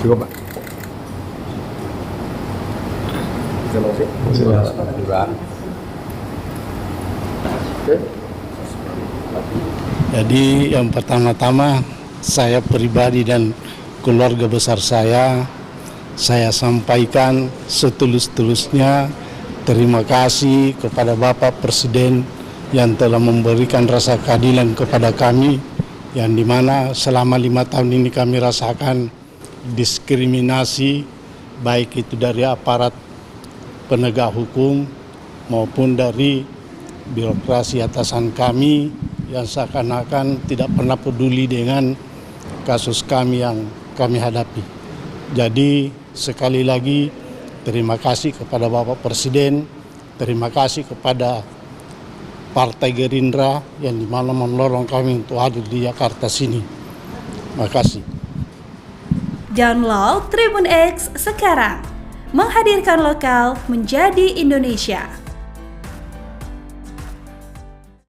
Cukup, Pak. Terima kasih. Jadi yang pertama-tama saya pribadi dan keluarga besar saya sampaikan setulus-tulusnya terima kasih kepada Bapak Presiden yang telah memberikan rasa keadilan kepada kami, yang dimana selama 5 tahun ini kami rasakan diskriminasi baik itu dari aparat penegak hukum maupun dari birokrasi atasan kami yang seakan-akan tidak pernah peduli dengan kasus kami yang kami hadapi. Jadi sekali lagi terima kasih kepada Bapak Presiden, terima kasih kepada Partai Gerindra yang dimana menolong kami untuk hadir di Jakarta sini. Terima kasih. Download Tribun X sekarang, menghadirkan lokal menjadi Indonesia.